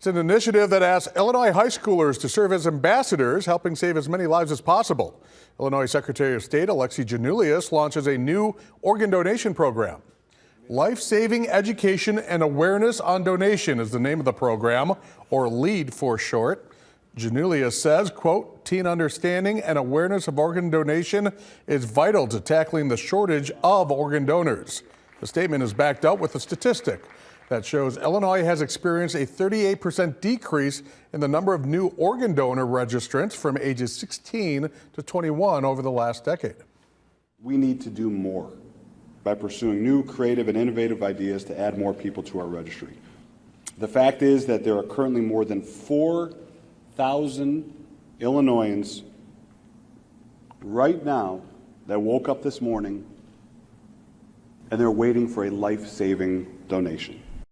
It's an initiative that asks Illinois high schoolers to serve as ambassadors, helping save as many lives as possible. Illinois Secretary of State Alexi Janulius launches a new organ donation program. Life-Saving Education and Awareness on Donation is the name of the program, or LEAD for short. Janulius says, quote, teen understanding and awareness of organ donation is vital to tackling the shortage of organ donors. The statement is backed up with a statistic that shows Illinois has experienced a 38% decrease in the number of new organ donor registrants from ages 16 to 21 over the last decade. We need to do more by pursuing new, creative, and innovative ideas to add more people to our registry. The fact is that there are currently more than 4,000 Illinoisans right now that woke up this morning and they're waiting for a life-saving donation.